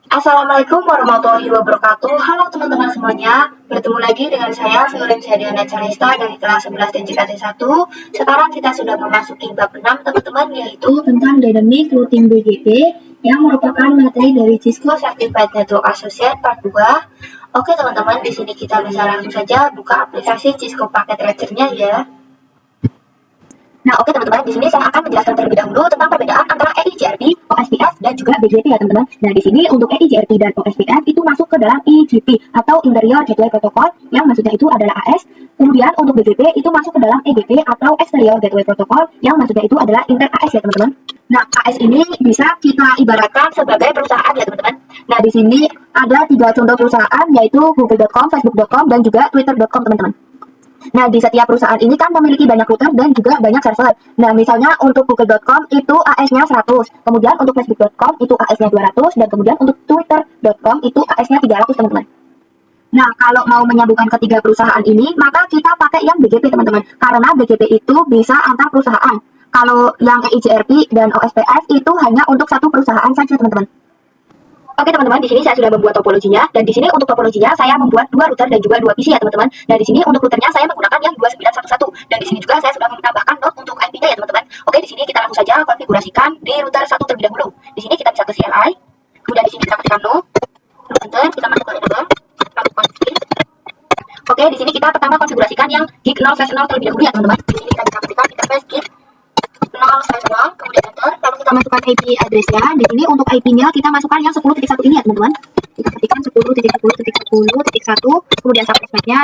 Assalamualaikum warahmatullahi wabarakatuh. Halo teman-teman semuanya. Bertemu lagi dengan saya Firin Syadiana Carista dari kelas 11 TJKT 1. Sekarang kita sudah memasuki bab 6 teman-teman, yaitu tentang Dynamic Routing BGP yang merupakan materi dari Cisco Certified Network Associate Part 2. Oke teman-teman, di sini kita bisa langsung saja buka aplikasi Cisco Packet Tracer-nya ya. Nah, oke teman-teman, di sini saya akan menjelaskan terlebih dahulu tentang perbedaan antara EIGRP, OSPF, dan juga BGP ya teman-teman. Nah, di sini untuk EIGRP dan OSPF itu masuk ke dalam IGP atau Interior Gateway Protocol, yang maksudnya itu adalah AS. Kemudian untuk BGP itu masuk ke dalam EGP atau Exterior Gateway Protocol, yang maksudnya itu adalah Inter AS ya teman-teman. Nah, AS ini bisa kita ibaratkan sebagai perusahaan ya teman-teman. Nah, di sini ada 3 contoh perusahaan, yaitu Google.com, Facebook.com, dan juga Twitter.com teman-teman. Nah, di setiap perusahaan ini kan memiliki banyak router dan juga banyak server. Nah, misalnya untuk Google.com itu AS-nya 100, kemudian untuk Facebook.com itu AS-nya 200, dan kemudian untuk Twitter.com itu AS-nya 300, teman-teman. Nah, kalau mau menyambungkan ketiga perusahaan ini, maka kita pakai yang BGP, teman-teman. Karena BGP itu bisa antar perusahaan. Kalau yang EIGRP dan OSPF itu hanya untuk satu perusahaan saja, teman-teman. Oke teman-teman, di sini saya sudah membuat topologinya, dan di sini untuk topologinya saya membuat 2 router dan juga 2 PC ya teman-teman. Nah, di sini untuk routernya saya menggunakan yang 2911, dan di sini juga saya sudah menambahkan not untuk IP-nya ya teman-teman. Oke, di sini kita langsung saja konfigurasikan di router 1 terlebih dahulu. Di sini kita bisa ke CLI, kemudian di sini kita ketikkan no, lalu enter, kita masuk ke enable, lalu config. Oke, di sini kita pertama konfigurasikan yang gig 0/0 terlebih dahulu ya teman-teman. Di sini kita bisa ketikkan interface gig 0/0, kemudian enter, lalu kita masukkan IP address-nya. Di sini untuk IP-nya kita masukkan yang 10.1 ini ya teman-teman. Kita ketikkan 10.10.10.1, kemudian subnetnya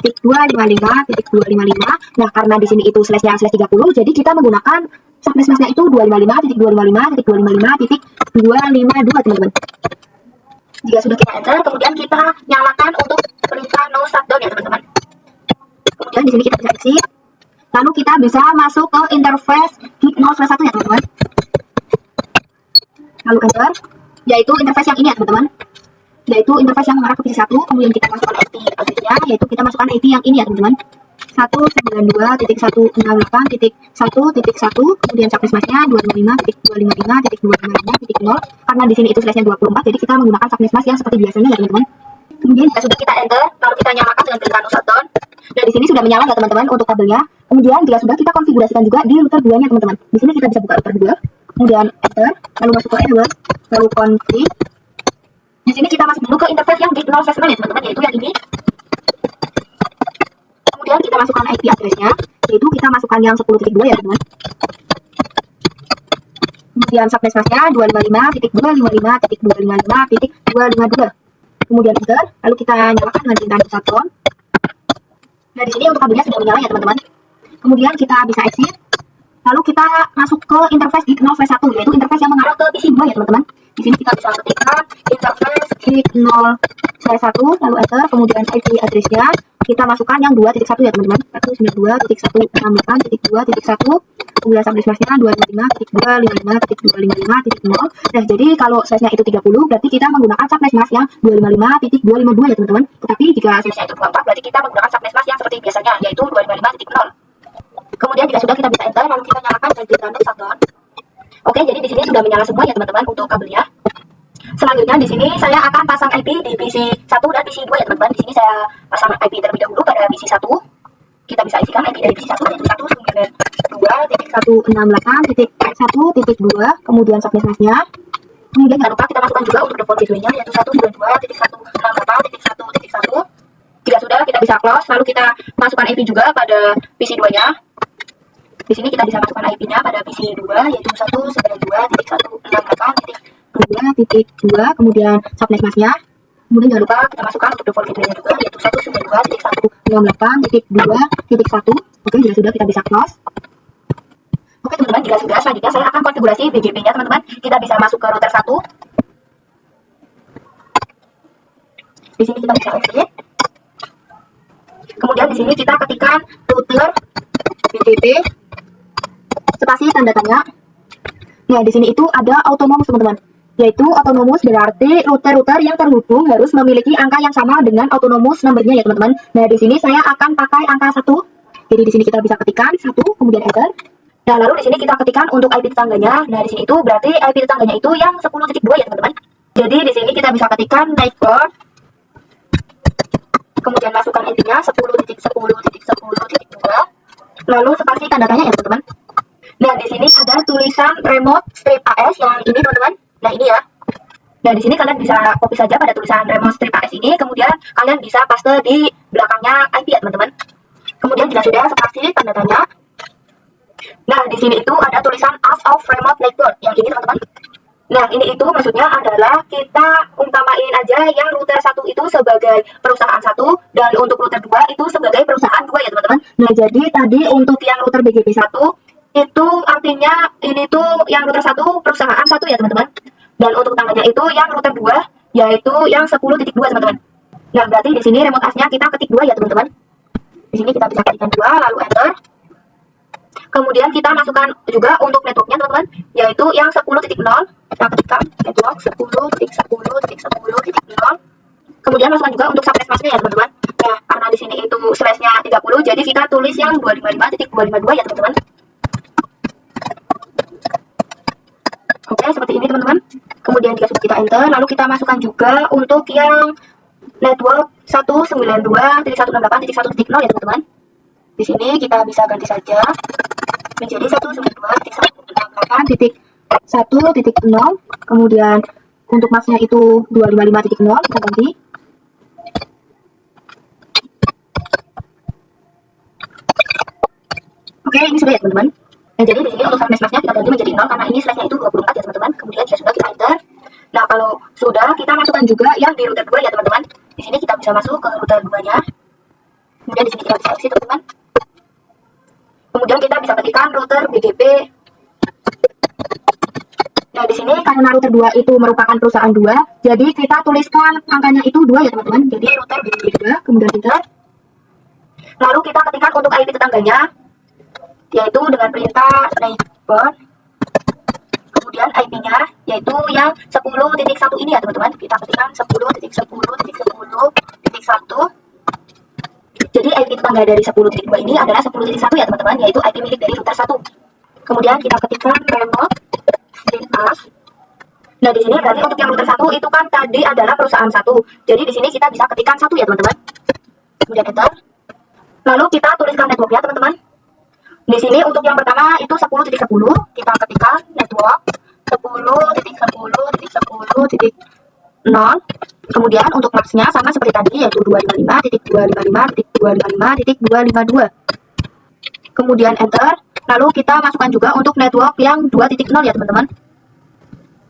255.255.255. Nah, karena di sini itu slash-nya slash 30, jadi kita menggunakan subnetnya itu 255.255.252 teman-teman. Jika sudah kita enter, kemudian kita nyalakan untuk perintah no shutdown ya teman-teman. Kemudian di sini kita bisa exit. Lalu kita bisa masuk ke interface gig 0/1 ya teman-teman. Lalu enter, yaitu interface yang ini ya teman-teman. Yaitu interface yang mengarah ke PC 1, kemudian kita masukkan IP address-nya, yaitu kita masukkan IP yang ini ya teman-teman. 192.168.1.1, kemudian subnetnya 255.255.255.0. Karena di sini itu slash-nya 24, jadi kita menggunakan subnet yang seperti biasanya ya teman-teman. Kemudian jika sudah kita enter, lalu kita nyalakan dengan perintah no shutdown. Dan di sini sudah menyala ya teman-teman untuk kabelnya. Kemudian jika sudah kita konfigurasikan juga di router 2-nya teman-teman. Di sini kita bisa buka router 2, kemudian enter, lalu masuk ke enable, lalu config. Di sini kita masuk dulu ke interface yang gig 0/0 ya teman-teman, yaitu yang ini. Kemudian kita masukkan IP address-nya, yaitu kita masukkan yang 10.2 ya teman-teman. Kemudian subnetnya 255.255.255.252. Kemudian enter, lalu kita nyalakan dengan perintah shutdown. Nah, di sini untuk kabelnya sudah menyala ya teman-teman. Kemudian kita bisa exit. Lalu kita masuk ke interface gig 0/1, yaitu interface yang mengarah ke PC 2 ya teman-teman. Di sini kita bisa ketikkan interface gig 0/1, lalu enter, kemudian IP address-nya kita masukkan yang 2.1 ya teman-teman. 192.168.2.1, kemudian subnetnya 255.255.255.0. Nah, jadi kalau slash-nya itu 30, berarti kita menggunakan subnet yang 255.252 ya teman-teman. Tetapi jika slash-nya itu 24, berarti kita menggunakan subnet yang seperti biasanya, yaitu 255.0. Kemudian jika sudah kita bisa enter, lalu kita nyalakan dan perintah no shutdown. Oke, jadi di sini sudah menyala semua ya teman-teman untuk kabelnya. Selanjutnya di sini saya akan pasang IP di PC 1 dan PC 2 ya teman-teman. Di sini saya pasang IP terlebih dahulu pada PC 1. Kita bisa isikan IP dari PC 1 yaitu 192.168.1.2, kemudian subnetnya. Kemudian jangan lupa kita masukkan juga untuk default gateway-nya, yaitu 192.168.1.1. Jika sudah, kita bisa close, lalu kita masukkan IP juga pada PC 2-nya. Di sini kita bisa masukkan IP-nya pada PC 2, yaitu 192.168.2.2, kemudian subnetnya. Kemudian jangan lupa kita masukkan untuk default gateway-nya juga, yaitu 192.168.2.1. Oke, jika sudah kita bisa close. Oke teman-teman, jika sudah, selanjutnya saya akan konfigurasi BGP-nya teman-teman. Kita bisa masuk ke router 1. Di sini kita bisa exit. Kemudian di sini kita ketikkan router BGP spasi tanda tanya. Nah, di sini itu ada autonomous teman-teman. Yaitu autonomous berarti router-router yang terhubung harus memiliki angka yang sama dengan autonomous numbernya ya teman-teman. Nah, di sini saya akan pakai angka 1. Jadi di sini kita bisa ketikkan 1, kemudian enter. Nah, lalu di sini kita ketikkan untuk IP tetangganya. Nah, di sini itu berarti IP tetangganya itu yang 10.2 ya teman-teman. Jadi di sini kita bisa ketikkan network, kemudian masukkan intinya 10.10.10.2, lalu spasi tanda tanya ya teman-teman. Nah di sini ada tulisan remote strip AS yang ini teman-teman. Nah ini ya. Nah di sini kalian bisa copy saja pada tulisan remote strip AS ini, kemudian kalian bisa paste di belakangnya IP ya teman-teman. Kemudian jika sudah spasi tanda tanya. Nah di sini itu ada tulisan as of remote network yang ini teman-teman. Nah ini itu maksudnya adalah kita umpamain aja yang router 1 itu sebagai perusahaan 1 dan untuk router 2 itu sebagai perusahaan 2 ya teman-teman. Nah jadi tadi untuk yang router BGP 1 itu artinya ini tuh yang router 1 perusahaan 1 ya teman-teman. Dan untuk tangganya itu yang router 2 yaitu yang 10.2 teman-teman. Nah berarti di sini remote as-nya kita ketik 2 ya teman-teman. Di sini kita bisa ketikkan 2 lalu enter. Kemudian kita masukkan juga untuk networknya teman-teman, yaitu yang 10.0. Kita ketikkan network 10.10.10.0. Kemudian masukkan juga untuk subnet masknya ya teman-teman. Nah karena di sini itu slashnya 30, jadi kita tulis yang 255.252 ya teman-teman. Oke seperti ini teman-teman. Kemudian jika sudah kita enter, lalu kita masukkan juga untuk yang network 192.168.1.0 ya teman-teman. Di sini kita bisa ganti saja menjadi 192.168.1.0. Kemudian untuk masknya itu 255.0 kita ganti. Oke, ini sudah ya teman-teman. Nah, jadi di sini untuk subnet masknya kita ganti menjadi 0 karena ini slashnya itu 24 ya teman-teman. Kemudian jika sudah kita enter. Nah, kalau sudah kita masukkan juga yang di router 2 ya teman-teman. Di sini kita bisa masuk ke router 2-nya. Kemudian di sini kita bisa exit teman-teman. Kemudian kita bisa ketikkan router BGP. Nah, di sini karena router 2 itu merupakan perusahaan 2, jadi kita tuliskan angkanya itu 2 ya teman-teman. Jadi router BGP 2, kemudian enter. Lalu kita ketikkan untuk IP tetangganya, yaitu dengan perintah neighbor. Kemudian IP-nya yaitu yang 10.1 ini ya teman-teman. Kita ketikkan 10.10.10.1. Jadi IP tetangga dari 10.2 ini adalah 10.1 ya teman-teman, yaitu IP milik dari router 1. Kemudian kita ketikkan remote strip AS. Nah di sini berarti untuk yang router 1 itu kan tadi adalah perusahaan 1. Jadi di sini kita bisa ketikkan 1 ya teman-teman. Kemudian enter. Lalu kita tuliskan networknya teman-teman. Di sini untuk yang pertama itu 10.10, kita ketikkan network 10.10.10.0. Kemudian untuk masknya sama seperti tadi yaitu 255.255.255.252. Kemudian enter. Lalu kita masukkan juga untuk network yang 2.0 ya teman-teman.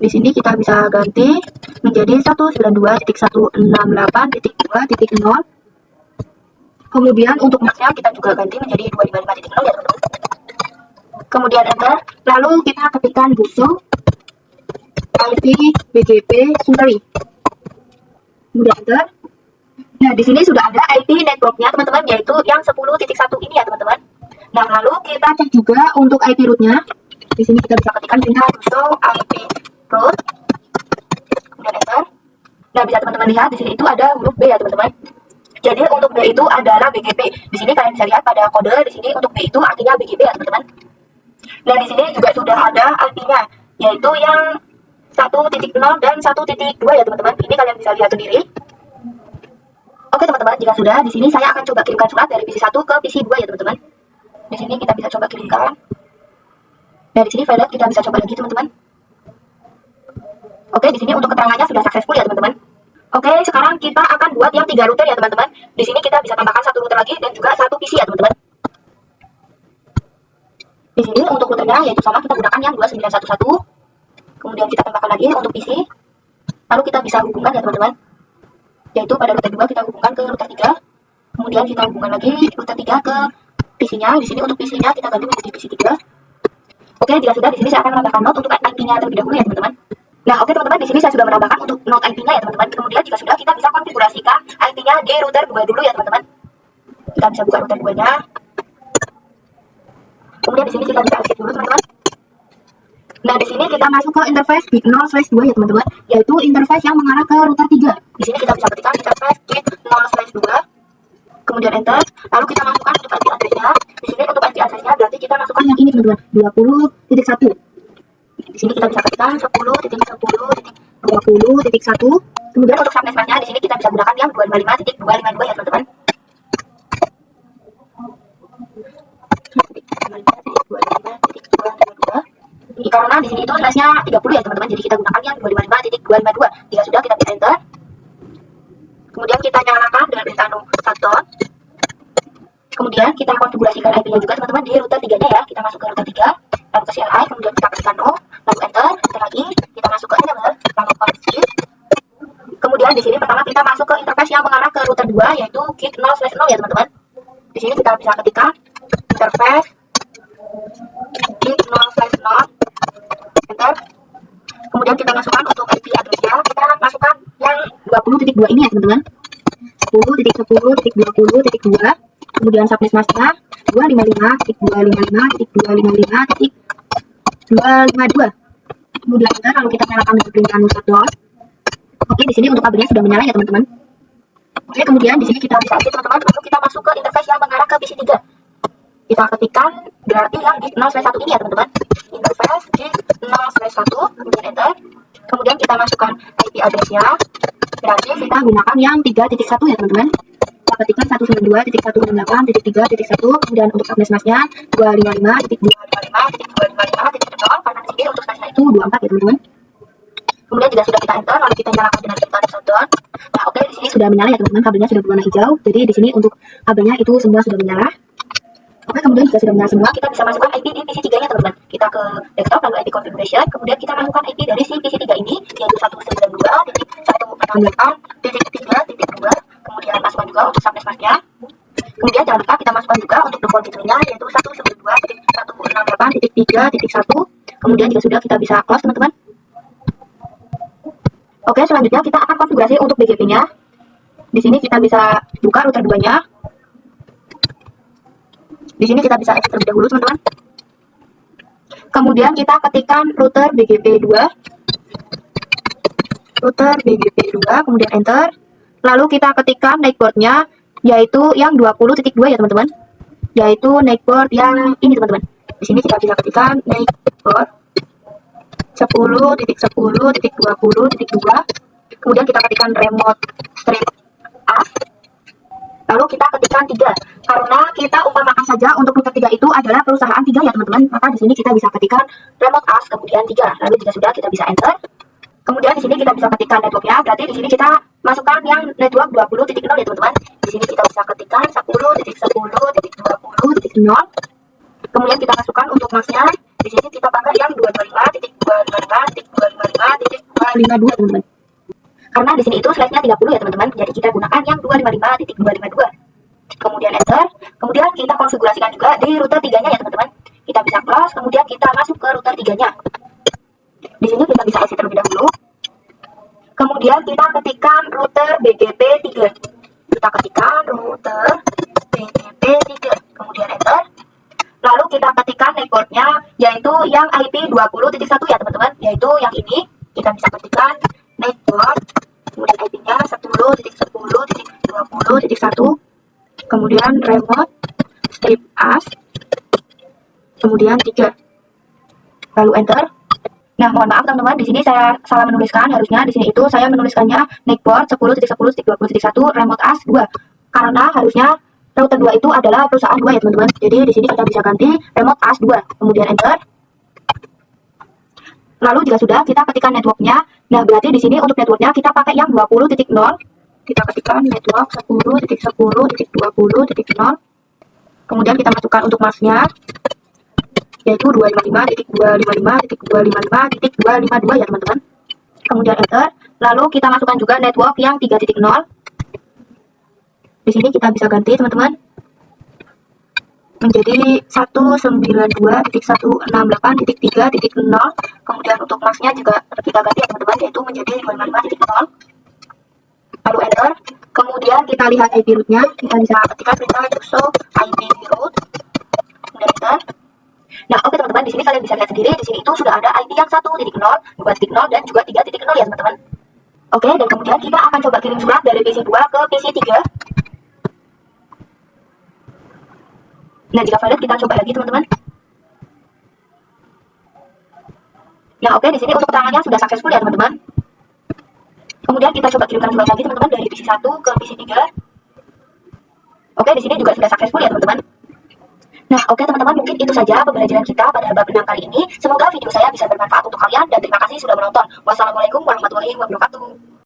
Di sini kita bisa ganti menjadi 192.168.2.0. Kemudian untuk masknya kita juga ganti menjadi 255.0 ya teman-teman. Kemudian enter. Lalu kita ketikkan busuk IP BGP Suntory. Kemudian enter. Nah di sini sudah ada IP networknya teman-teman, yaitu yang 10.1 ini ya teman-teman. Nah lalu kita cek juga untuk IP rootnya. Di sini kita bisa ketikkan perintah show IP root. Kemudian enter. Nah bisa teman-teman lihat di sini itu ada huruf B ya teman-teman. Jadi untuk B itu adalah BGP. Di sini kalian bisa lihat pada kode di sini untuk B itu artinya BGP ya teman-teman. Nah di sini juga sudah ada IP-nya, yaitu yang 1.0 dan 1.2 ya teman-teman. Ini kalian bisa lihat sendiri. Oke teman-teman, jika sudah, di sini saya akan coba kirimkan surat dari PC 1 ke PC 2 ya teman-teman. Di sini kita bisa coba kirimkan. Nah di sini file kita bisa coba lagi teman-teman. Oke, di sini untuk keterangannya sudah successful ya teman-teman. Oke, sekarang kita akan buat yang 3 router ya teman-teman. Di sini kita bisa tambahkan 1 router lagi dan juga 1 PC ya teman-teman. Di sini untuk routernya yaitu sama, kita gunakan yang 2911. Kemudian kita tambahkan lagi untuk PC. Lalu kita bisa hubungkan ya teman-teman. Yaitu pada router 2 kita hubungkan ke router 3. Kemudian kita hubungkan lagi router 3 ke PC-nya. Di sini untuk PC-nya kita ganti menjadi PC 3. Oke, jika sudah, di sini saya akan menambahkan note untuk IP-nya terlebih dahulu ya teman-teman. Nah, oke teman-teman, di sini saya sudah menambahkan untuk note IP-nya ya teman-teman. Kemudian jika sudah, kita bisa konfigurasikan IP-nya di router 2 dulu ya teman-teman. Kita bisa buka router 2-nya. Kemudian di sini kita bisa exit dulu teman-teman. Nah, di sini kita masuk ke interface bit 0/2 ya teman-teman, yaitu interface yang mengarah ke router 3. Di sini kita bisa ketikkan interface bit 0/2. Kemudian enter. Lalu kita masukkan untuk IP address-nya. Di sini untuk IP address-nya berarti kita masukkan yang ini teman-teman, 20.1. Di sini kita bisa ketikkan 10.10.10.0. 20.1. Kemudian untuk subnetworknya di sini kita bisa gunakan yang 255.252 ya teman-teman. Karena di sini itu size-nya 30 ya teman-teman, jadi kita gunakan yang 255.252. Jika sudah, kita bisa enter. Kemudian kita nyalakan dengan perintah shutdown. Kemudian kita konfigurasikan IP-nya juga teman-teman di router 3-nya ya. Kita masuk ke router 3, lalu ke CLI, kemudian kita ketikkan no, lalu enter. Enter lagi, kita masuk ke enable, lalu config. Kemudian di sini pertama kita masuk ke interface yang mengarah ke router 2, yaitu gig 0/0 ya teman-teman. Di sini kita bisa ketikkan interface gig 0/0, enter. Kemudian kita masukkan untuk IP address-nya, kita masukkan yang 20.2 ini ya teman-teman. 10.10.20.2. Kemudian subnet masknya 255.255.255.252. Kemudian enter, lalu kita nyalakan untuk perintah shutdown. Oke, di sini untuk kabelnya sudah menyala ya teman-teman. Oke, kemudian di sini kita bisa aktif teman-teman untuk kita masuk ke interface yang mengarah ke PC 3. Kita ketikkan berarti yang gig 0/1 ini ya teman-teman. Interface gig 0/1, kemudian enter. Kemudian kita masukkan IP address-nya. Berarti kita gunakan yang 3.1 ya teman-teman. Kita ketikkan 192.168.3.1. Kemudian untuk subnet masknya 255.255.255.0, karena di sini untuk size-nya itu 24 ya teman-teman. Kemudian jika sudah kita enter, lalu kita nyalakan dengan perintah shutdown. Nah, oke, di sini sudah menyala ya teman-teman. Kabelnya sudah berwarna hijau. Jadi di sini untuk kabelnya itu semua sudah menyala. Oke, kemudian jika sudah menyala semua, kita bisa masukkan IP di PC 3-nya teman-teman. Kita ke desktop, lalu IP configuration, kemudian kita masukkan IP dari si PC 3 ini, yaitu 192.168.3.2. Kemudian masukkan juga untuk subnet masknya. Kemudian jangan lupa kita masukkan juga untuk default gateway-nya, yaitu 192.168.3.1. Kemudian jika sudah, kita bisa close teman-teman. Oke, selanjutnya kita akan konfigurasi untuk BGP-nya. Di sini kita bisa buka router 2-nya. Di sini kita bisa exit terlebih dahulu, teman-teman. Kemudian kita ketikkan router BGP 2. Router BGP 2, kemudian enter. Lalu kita ketikkan network-nya, yaitu yang 20.2 ya, teman-teman. Yaitu network yang ini, teman-teman. Di sini kita bisa ketikkan network 10.10.20.2. Kemudian kita ketikkan remote strip as. Lalu kita ketikkan 3. Karena kita umpamakan saja untuk router 3 itu adalah perusahaan 3 ya teman-teman, maka di sini kita bisa ketikkan remote as kemudian 3. Lalu jika sudah, kita bisa enter. Kemudian di sini kita bisa ketikkan networknya, berarti di sini kita masukkan yang network 20.0 ya teman-teman. Di sini kita bisa ketikkan 10.10.20.0. Kemudian kita masukkan untuk masknya. Di sini kita pakai yang 255.255.255.252 teman-teman. Karena di sini itu size-nya 30 ya teman-teman, jadi kita gunakan yang 255.252. Kemudian enter. Kemudian kita konfigurasikan juga di router 3-nya ya teman-teman. Kita bisa close, kemudian kita masuk ke router 3-nya. Di sini kita bisa exit terlebih dahulu. Kemudian kita ketikkan router BGP 3. Kita ketikkan router BGP 3, kemudian enter. Lalu kita ketikkan networknya, yaitu yang IP 20.1 ya teman-teman, yaitu yang ini. Kita bisa ketikkan network, kemudian IP-nya 10.10.20.1, kemudian remote strip as, kemudian 3, lalu enter. Nah, mohon maaf teman-teman, di sini saya salah menuliskan. Harusnya di sini itu saya menuliskannya network 10.10.20.1 remote as 2, karena harusnya router 2 itu adalah perusahaan 2 ya teman-teman. Jadi di sini kita bisa ganti remote as 2, kemudian enter. Lalu jika sudah, kita ketikkan networknya. Nah, berarti di sini untuk networknya kita pakai yang 20.0. Kita ketikkan network 10.10.20.0. Kemudian kita masukkan untuk masknya, yaitu 255.255.255.252 ya teman-teman. Kemudian enter. Lalu kita masukkan juga network yang 3.0. Di sini kita bisa ganti teman-teman menjadi 192.168.3.0. Kemudian untuk masknya juga kita ganti ya teman-teman, yaitu menjadi 255.0. Lalu enter. Kemudian kita lihat IP root-nya, kita bisa ketikkan perintah show IP root, kemudian enter. Nah, oke teman-teman, di sini kalian bisa lihat sendiri, di sini itu sudah ada IP yang 1.0, 2.0 dan juga 3.0 ya teman-teman. Oke, dan kemudian kita akan coba kirim surat dari PC 2 ke PC 3. Nah, jika valid kita coba lagi teman-teman. Nah, oke, di sini untuk keterangannya sudah successful ya teman-teman. Kemudian kita coba kirimkan slide lagi teman-teman dari PC 1 ke PC 3. Oke, di sini juga sudah successful ya teman-teman. Nah, oke teman-teman, mungkin itu saja pembelajaran kita pada bab 6 kali ini. Semoga video saya bisa bermanfaat untuk kalian dan terima kasih sudah menonton. Wassalamualaikum warahmatullahi wabarakatuh.